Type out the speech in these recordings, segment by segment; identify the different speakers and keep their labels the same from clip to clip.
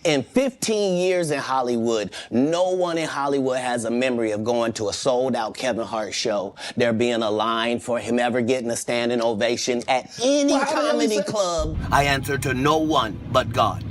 Speaker 1: In 15 years in Hollywood, no one in Hollywood has a memory of going to a sold-out Kevin Hart show, there being a line for him ever getting a standing ovation at any comedy club. I answer to no one but God.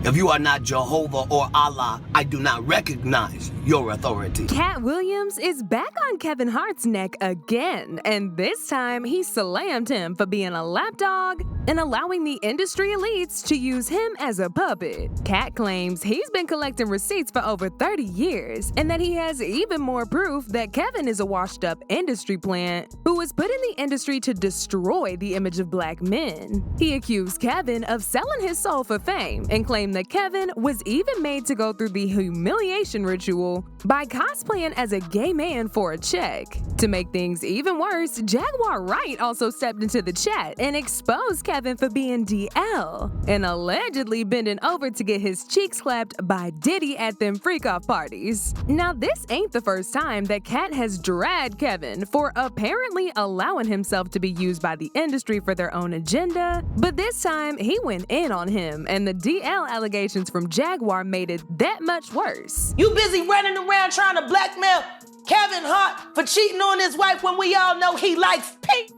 Speaker 1: If you are not Jehovah or Allah, I do not recognize your authority.
Speaker 2: Katt Williams is back on Kevin Hart's neck again, and this time he slammed him for being a lapdog and allowing the industry elites to use him as a puppet. Katt claims he's been collecting receipts for over 30 years, and that he has even more proof that Kevin is a washed-up industry plant who was put in the industry to destroy the image of black men. He accused Kevin of selling his soul for fame and claimed that Kevin was even made to go through the humiliation ritual by cosplaying as a gay man for a check. To make things even worse, Jaguar Wright also stepped into the chat and exposed Kevin for being DL and allegedly bending over to get his cheeks clapped by Diddy at them freak-off parties. Now, this ain't the first time that Katt has dragged Kevin for apparently allowing himself to be used by the industry for their own agenda, but this time he went in on him, and the DL allegations from Jaguar made it that much worse.
Speaker 3: You busy running around trying to blackmail Kevin Hart for cheating on his wife when we all know he likes pink.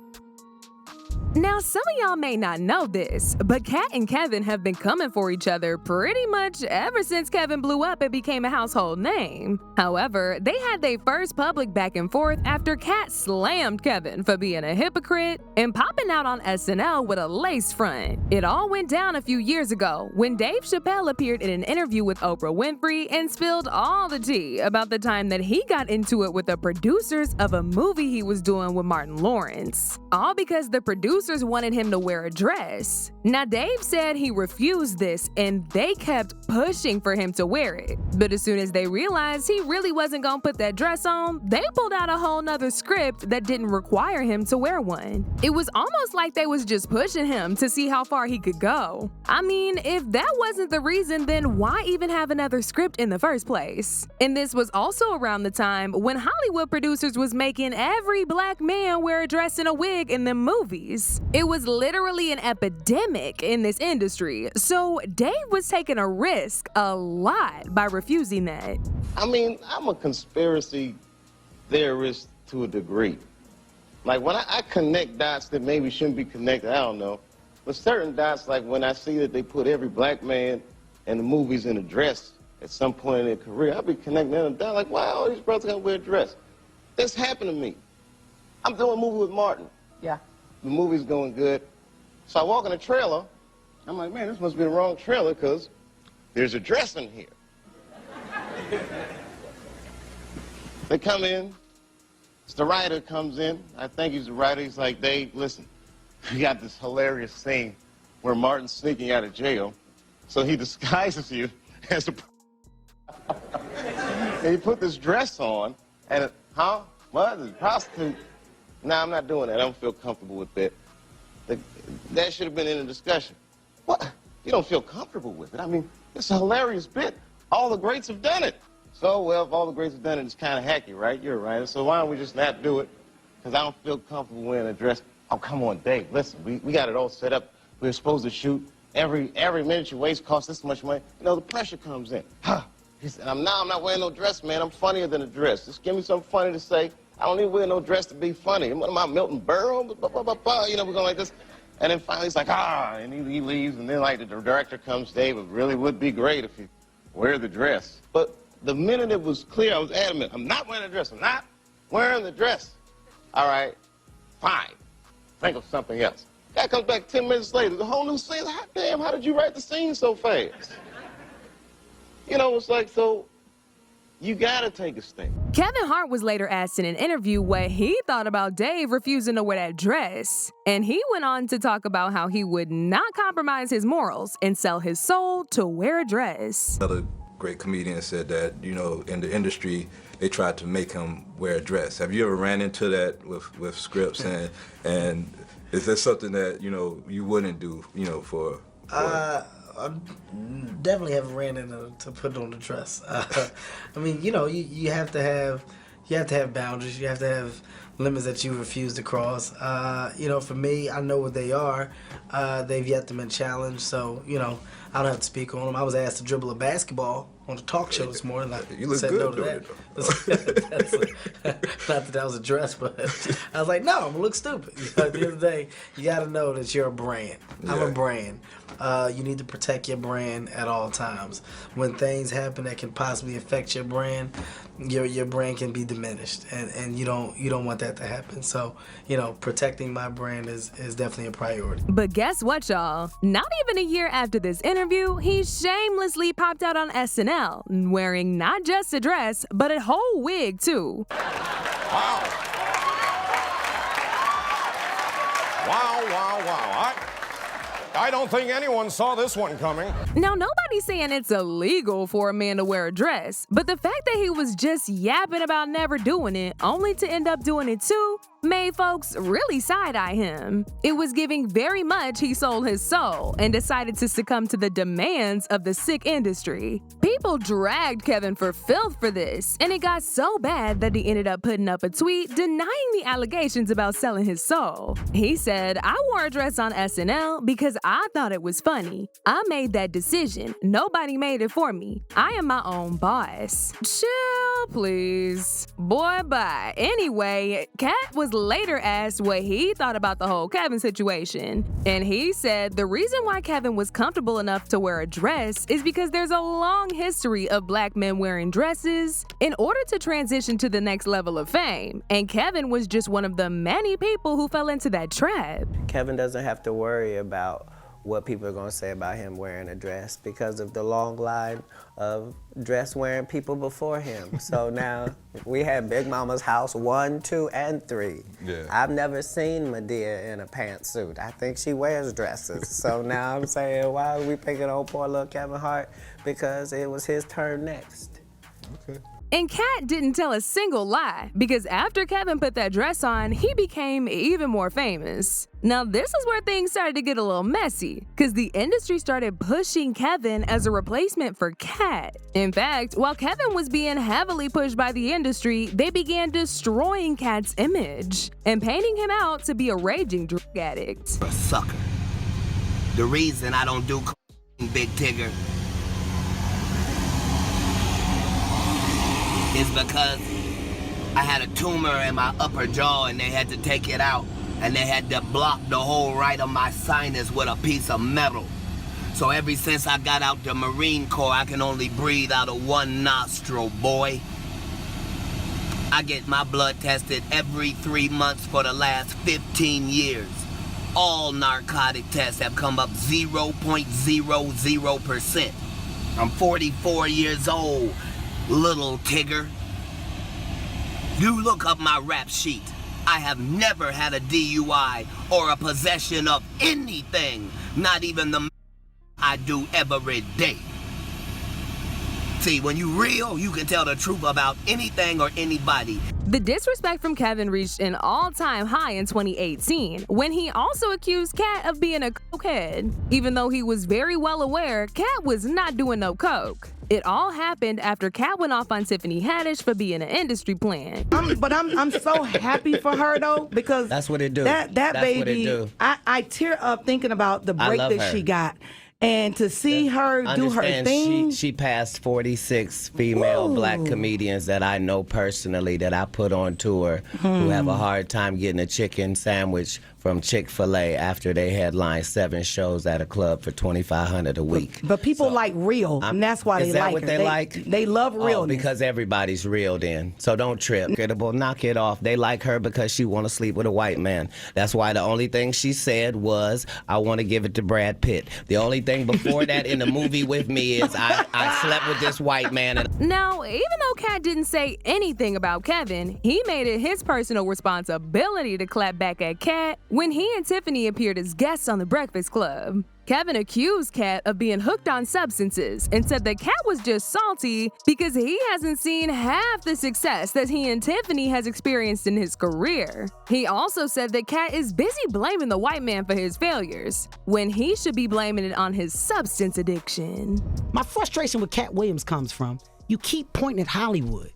Speaker 2: Now, some of y'all may not know this, but Katt and Kevin have been coming for each other pretty much ever since Kevin blew up and became a household name. However, they had their first public back and forth after Katt slammed Kevin for being a hypocrite and popping out on SNL with a lace front. It all went down a few years ago when Dave Chappelle appeared in an interview with Oprah Winfrey and spilled all the tea about the time that he got into it with the producers of a movie he was doing with Martin Lawrence. All because the producers wanted him to wear a dress. Now, Dave said he refused this and they kept pushing for him to wear it. But as soon as they realized he really wasn't gonna put that dress on, they pulled out a whole nother script that didn't require him to wear one. It was almost like they was just pushing him to see how far he could go. I mean, if that wasn't the reason, then why even have another script in the first place? And this was also around the time when Hollywood producers was making every black man wear a dress and a wig in them movies. It was literally an epidemic in this industry, so Dave was taking a risk a lot by refusing that.
Speaker 4: I mean, I'm a conspiracy theorist to a degree. Like, when I connect dots that maybe shouldn't be connected, I don't know. But certain dots, like when I see that they put every black man in the movies in a dress at some point in their career, I'll be connecting them down like, wow, all these brothers gotta wear a dress. This happened to me. I'm doing a movie with Martin.
Speaker 3: Yeah.
Speaker 4: The movie's going good. So I walk in the trailer. I'm like, man, this must be the wrong trailer because there's a dress in here. They come in. The writer comes in. I think he's the writer. He's like, Dave, listen, we got this hilarious scene where Martin's sneaking out of jail. So he disguises you as a... and he put this dress on and, what? A prostitute? Nah, I'm not doing that. I don't feel comfortable with that. That should have been in the discussion. What? You don't feel comfortable with it? I mean, it's a hilarious bit. All the greats have done it. So, well, if all the greats have done it, it's kind of hacky, right? You're right. So why don't we just not do it? Because I don't feel comfortable wearing a dress. Oh, come on, Dave. Listen, we got it all set up. We were supposed to shoot. Every minute you waste costs this much money. You know, the pressure comes in. He said, I'm not wearing no dress, man. I'm funnier than a dress. Just give me something funny to say. I don't need to wear no dress to be funny. What am I, Milton Berle? You know, we're going like this. And then finally he's like, and he leaves. And then, like, the director comes, Dave, it really would be great if you wear the dress. But the minute it was clear, I was adamant, I'm not wearing a dress. I'm not wearing the dress. All right, fine. Think of something else. Guy comes back 10 minutes later, the whole new scene. Damn, how did you write the scene so fast? You know, it's like, so you gotta take a stand.
Speaker 2: Kevin Hart was later asked in an interview what he thought about Dave refusing to wear that dress. And he went on to talk about how he would not compromise his morals and sell his soul to wear a dress.
Speaker 5: Another great comedian said that, you know, in the industry, they tried to make him wear a dress. Have you ever ran into that with scripts? and is that something that, you know, you wouldn't do, you know, for
Speaker 6: I definitely haven't ran into to put on the dress. I mean, you know, you have to have You have to have boundaries. You have to have limits that you refuse to cross. For me, I know what they are. They've yet to been challenged, so, I don't have to speak on them. I was asked to dribble a basketball on a talk show this morning.
Speaker 5: You look
Speaker 6: said
Speaker 5: good
Speaker 6: no to
Speaker 5: doing
Speaker 6: that. Not that was a dress, but I was like, no, I'm gonna look stupid. At the end of the day, you gotta know that you're a brand. I'm a brand. You need to protect your brand at all times. When things happen that can possibly affect your brand, your brand can be diminished, and you don't want that to happen. So, protecting my brand is definitely a priority.
Speaker 2: But guess what, y'all? Not even a year after this interview, he shamelessly popped out on SNL wearing not just a dress, but a whole wig too.
Speaker 7: Wow. Wow. I don't think anyone saw this one coming.
Speaker 2: Now, nobody's saying it's illegal for a man to wear a dress, but the fact that he was just yapping about never doing it, only to end up doing it too, made folks really side-eye him. It was giving very much he sold his soul and decided to succumb to the demands of the sick industry. People dragged Kevin for filth for this, and it got so bad that he ended up putting up a tweet denying the allegations about selling his soul. He said, "I wore a dress on SNL because I thought it was funny. I made that decision. Nobody made it for me. I am my own boss." Chill, please. Boy, bye. Anyway, Katt was later asked what he thought about the whole Kevin situation. And he said the reason why Kevin was comfortable enough to wear a dress is because there's a long history of black men wearing dresses in order to transition to the next level of fame. And Kevin was just one of the many people who fell into that trap.
Speaker 8: Kevin doesn't have to worry about what people are going to say about him wearing a dress because of the long line of dress-wearing people before him. So now we had Big Mama's house 1, 2, and 3.
Speaker 5: Yeah.
Speaker 8: I've never seen Medea in a pantsuit. I think she wears dresses. So now I'm saying, why are we picking on poor little Kevin Hart? Because it was his turn next.
Speaker 5: Okay.
Speaker 2: And Katt didn't tell a single lie, because after Kevin put that dress on, he became even more famous. Now this is where things started to get a little messy, because the industry started pushing Kevin as a replacement for Katt. In fact, while Kevin was being heavily pushed by the industry, they began destroying Katt's image and painting him out to be a raging drug addict.
Speaker 1: A sucker. The reason I don't do Big Tigger is because I had a tumor in my upper jaw and they had to take it out, and they had to block the whole right of my sinus with a piece of metal. So ever since I got out the Marine Corps, I can only breathe out of one nostril, boy. I get my blood tested every 3 months for the last 15 years. All narcotic tests have come up 0.00%. I'm 44 years old. Little Tigger. You look up my rap sheet. I have never had a DUI or a possession of anything, not even the I do every day. See, when you real, you can tell the truth about anything or anybody.
Speaker 2: The disrespect from Kevin reached an all-time high in 2018, when he also accused Katt of being a cokehead. Even though he was very well aware Katt was not doing no coke. It all happened after Katt went off on Tiffany Haddish for being an industry plant.
Speaker 3: I'm so happy for her though, because
Speaker 8: That's what it do.
Speaker 3: That
Speaker 8: That's
Speaker 3: baby,
Speaker 8: what it do.
Speaker 3: I tear up thinking about the break
Speaker 8: love
Speaker 3: that
Speaker 8: her.
Speaker 3: she got. And to see her do her
Speaker 8: Understand,
Speaker 3: thing.
Speaker 8: She passed 46 female
Speaker 3: Woo.
Speaker 8: black comedians that I know personally that I put on tour who have a hard time getting a chicken sandwich from Chick-fil-A after they headline 7 shows at a club for $2,500 a week.
Speaker 3: But people like real, and that's why
Speaker 8: Is
Speaker 3: they
Speaker 8: that
Speaker 3: like
Speaker 8: what
Speaker 3: her.
Speaker 8: they like?
Speaker 3: They love
Speaker 8: Oh,
Speaker 3: realness.
Speaker 8: because everybody's real then. So don't trip. Knock it off. They like her because she want to sleep with a white man. That's why the only thing she said was, I want to give it to Brad Pitt. The only thing before that in the movie with me is, I slept with this white man. And
Speaker 2: Now, even though Katt didn't say anything about Kevin, he made it his personal responsibility to clap back at Katt when he and Tiffany appeared as guests on The Breakfast Club. Kevin accused Katt of being hooked on substances and said that Katt was just salty because he hasn't seen half the success that he and Tiffany has experienced in his career. He also said that Katt is busy blaming the white man for his failures, when he should be blaming it on his substance addiction.
Speaker 9: My frustration with Katt Williams comes from, you keep pointing at Hollywood.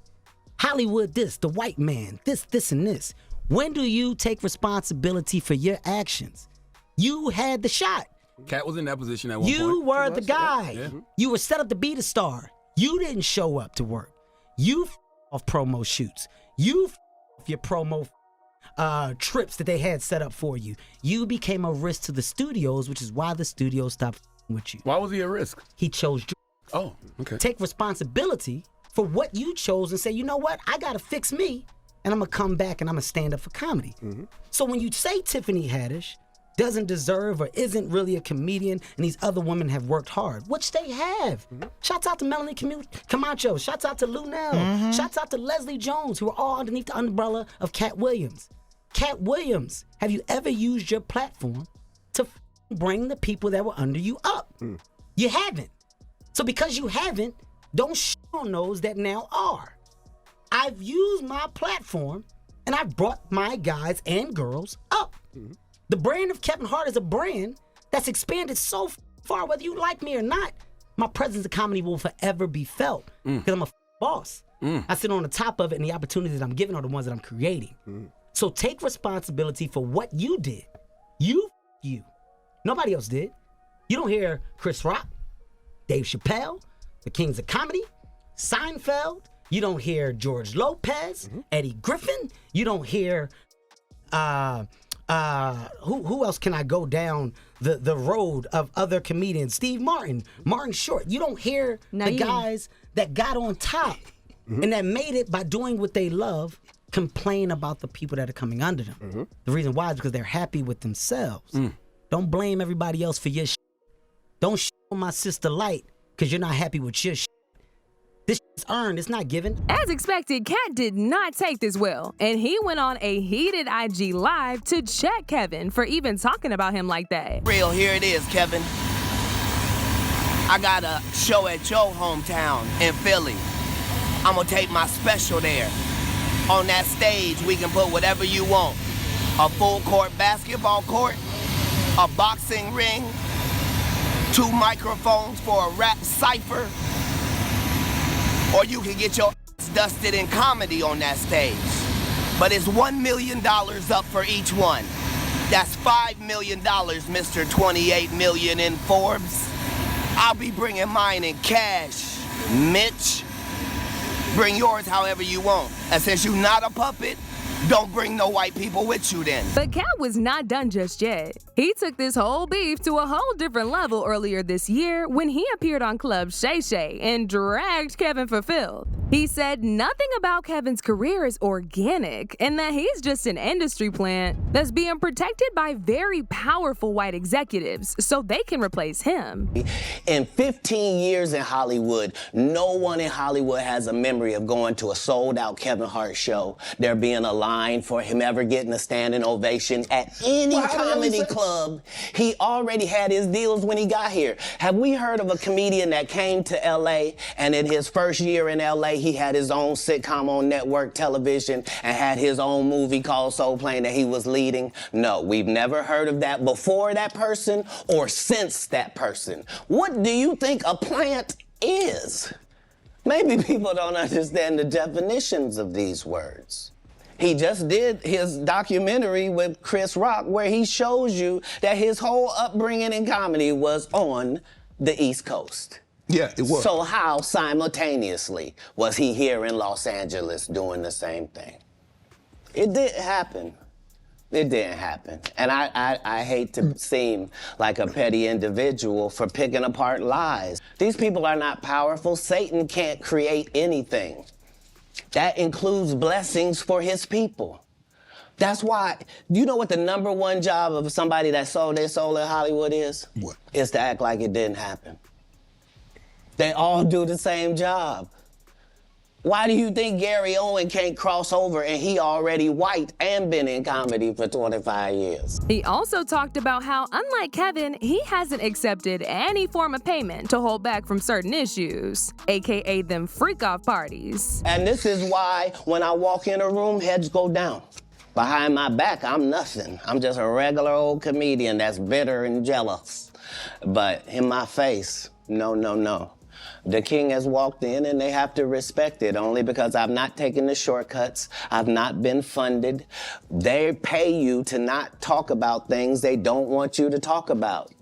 Speaker 9: Hollywood this, the white man, this, and this. When do you take responsibility for your actions? You had the shot.
Speaker 10: Katt was in that position at one point.
Speaker 9: You were the guy.
Speaker 10: Yeah.
Speaker 9: You were set up to be the star. You didn't show up to work. You off promo shoots. You off your promo trips that they had set up for you. You became a risk to the studios, which is why the studios stopped with you.
Speaker 10: Why was he a risk?
Speaker 9: He chose.
Speaker 10: Oh, okay.
Speaker 9: Take responsibility for what you chose and say, you know what? I got to fix me, and I'm going to come back and I'm going to stand up for comedy. So when you say Tiffany Haddish doesn't deserve or isn't really a comedian and these other women have worked hard, which they have. Shouts out to Melanie Camacho. Shouts out to Lunel. Shouts out to Leslie Jones, who are all underneath the umbrella of Katt Williams. Katt Williams, have you ever used your platform to bring the people that were under you up? You haven't. So because you haven't, don't shit on those that now are. I've used my platform and I've brought my guys and girls up. The brand of Kevin Hart is a brand that's expanded so far, whether you like me or not. My presence in comedy will forever be felt because I'm a boss. I sit on the top of it, and the opportunities that I'm giving are the ones that I'm creating. So take responsibility for what you did. You. Nobody else did. You don't hear Chris Rock, Dave Chappelle, the Kings of Comedy, Seinfeld. You don't hear George Lopez, Eddie Griffin. You don't hear who else can I go down the road of other comedians? Steve Martin, Martin Short. You don't hear the guys that got on top and that made it by doing what they love complain about the people that are coming under them. The reason why is because they're happy with themselves. Don't blame everybody else for your shit. Don't shit on my sister Light because you're not happy with your shit. This is earned, it's not given.
Speaker 2: As expected, Katt did not take this well, and he went on a heated IG Live to check Kevin for even talking about him like that.
Speaker 1: Real, here it is, Kevin. I got a show at your hometown in Philly. I'm gonna take my special there. On that stage, we can put whatever you want. A full court basketball court, a boxing ring, 2 microphones for a rap cipher, or you can get your ass dusted in comedy on that stage. But it's $1 million up for each one. That's $5 million, Mr. 28 million in Forbes. I'll be bringing mine in cash, Mitch. Bring yours however you want. And since you're not a puppet, don't bring no white people with you then.
Speaker 2: But Katt was not done just yet. He took this whole beef to a whole different level earlier this year when he appeared on Club Shay Shay and dragged Kevin for filth. He said nothing about Kevin's career is organic and that he's just an industry plant that's being protected by very powerful white executives so they can replace him.
Speaker 1: In 15 years in Hollywood, no one in Hollywood has a memory of going to a sold-out Kevin Hart show, there being a line for him ever getting a standing ovation at any comedy club. He already had his deals when he got here. Have we heard of a comedian that came to LA and in his first year in LA, he had his own sitcom on network television and had his own movie called Soul Plane that he was leading? No, we've never heard of that before that person or since that person. What do you think a plant is? Maybe people don't understand the definitions of these words. He just did his documentary with Chris Rock where he shows you that his whole upbringing in comedy was on the East Coast.
Speaker 11: Yeah, it was.
Speaker 1: So how simultaneously was he here in Los Angeles doing the same thing? It didn't happen. It didn't happen. And I hate to seem like a petty individual for picking apart lies. These people are not powerful. Satan can't create anything. That includes blessings for his people. That's why, you know what the #1 job of somebody that sold their soul in Hollywood is?
Speaker 11: What?
Speaker 1: Is to act like it didn't happen. They all do the same job. Why do you think Gary Owen can't cross over and he already white and been in comedy for 25 years?
Speaker 2: He also talked about how, unlike Kevin, he hasn't accepted any form of payment to hold back from certain issues, aka them freak-off parties.
Speaker 1: And this is why when I walk in a room, heads go down. Behind my back, I'm nothing. I'm just a regular old comedian that's bitter and jealous. But in my face, no, no, no. The king has walked in and they have to respect it only because I've not taken the shortcuts. I've not been funded. They pay you to not talk about things they don't want you to talk about.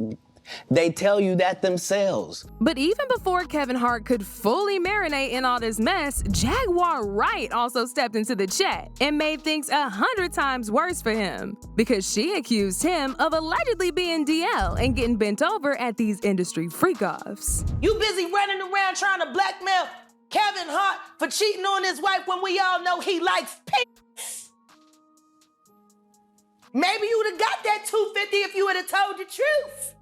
Speaker 1: They tell you that themselves.
Speaker 2: But even before Kevin Hart could fully marinate in all this mess, Jaguar Wright also stepped into the chat and made things 100 times worse for him because she accused him of allegedly being DL and getting bent over at these industry freak-offs.
Speaker 3: You busy running around trying to blackmail Kevin Hart for cheating on his wife when we all know he likes pigs. Maybe you would have got that $250 if you would have told the truth.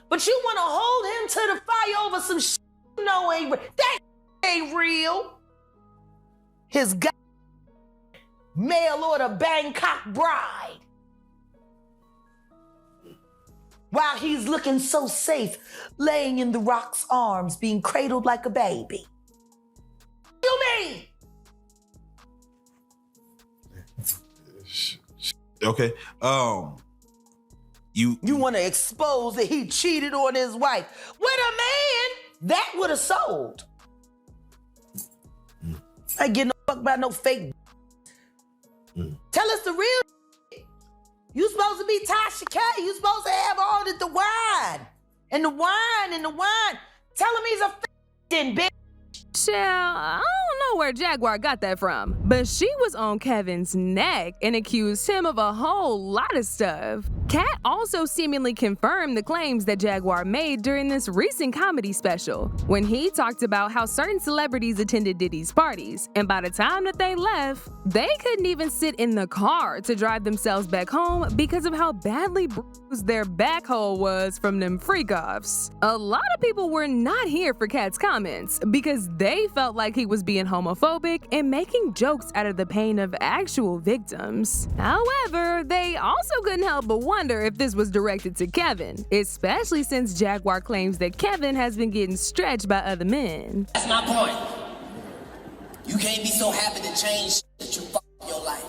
Speaker 3: But you want to hold him to the fire over some shit you know ain't real. That ain't real. His mail order Bangkok bride. While he's looking so safe, laying in the Rock's arms, being cradled like a baby. You mean?
Speaker 11: Okay.
Speaker 3: You want to expose that he cheated on his wife with a man that would have sold. I ain't getting no fuck about no fake. Tell us the real. You supposed to be Tasha K. You supposed to have all the wine. And the wine and the wine. Tell him he's a then bitch.
Speaker 2: Child, I don't know where Jaguar got that from, but she was on Kevin's neck and accused him of a whole lot of stuff. Katt also seemingly confirmed the claims that Jaguar made during this recent comedy special, when he talked about how certain celebrities attended Diddy's parties, and by the time that they left, they couldn't even sit in the car to drive themselves back home because of how badly bruised their back hole was from them freak-offs. A lot of people were not here for Katt's comments because they felt like he was being homophobic and making jokes out of the pain of actual victims. However, they also couldn't help but wonder if this was directed to Kevin, especially since Jaguar claims that Kevin has been getting stretched by other men.
Speaker 12: That's my point. You can't be so happy to change that you fuck your life.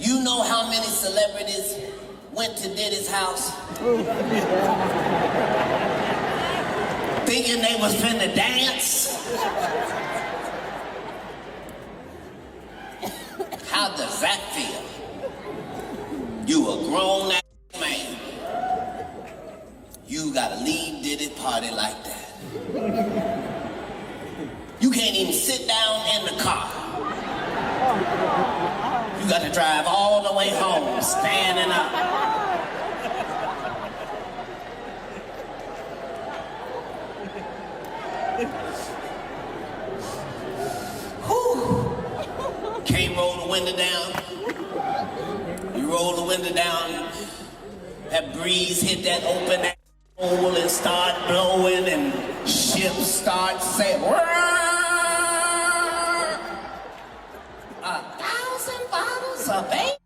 Speaker 12: You know how many celebrities went to Diddy's house thinking they was finna dance? How does that feel? You a grown ass man. You gotta leave Diddy's party like that. You can't even sit down in the car. You got to drive all the way home, standing up. Whew. Can't roll the window down. You roll the window down, that breeze hit that open hole and start blowing, and ships start saying, 1,000 bottles of bacon.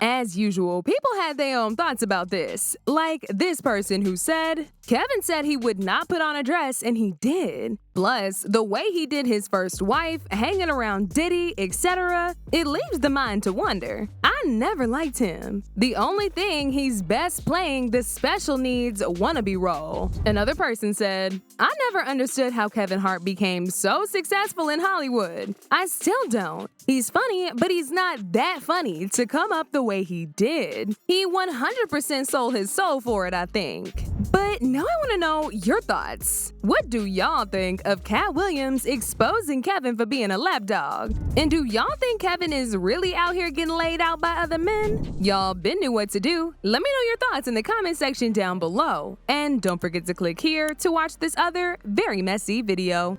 Speaker 2: As usual, people had their own thoughts about this. Like this person who said, Kevin said he would not put on a dress and he did. Plus, the way he did his first wife, hanging around Diddy, etc., it leaves the mind to wonder. I never liked him. The only thing he's best playing the special needs wannabe role. Another person said, I never understood how Kevin Hart became so successful in Hollywood. I still don't. He's funny, but he's not that funny to come up the way he did. He 100% sold his soul for it, I think. But now I want to know your thoughts. What do y'all think of Katt Williams exposing Kevin for being a lapdog? And do y'all think Kevin is really out here getting laid out by other men? Y'all been knew what to do. Let me know your thoughts in the comment section down below. And don't forget to click here to watch this other very messy video.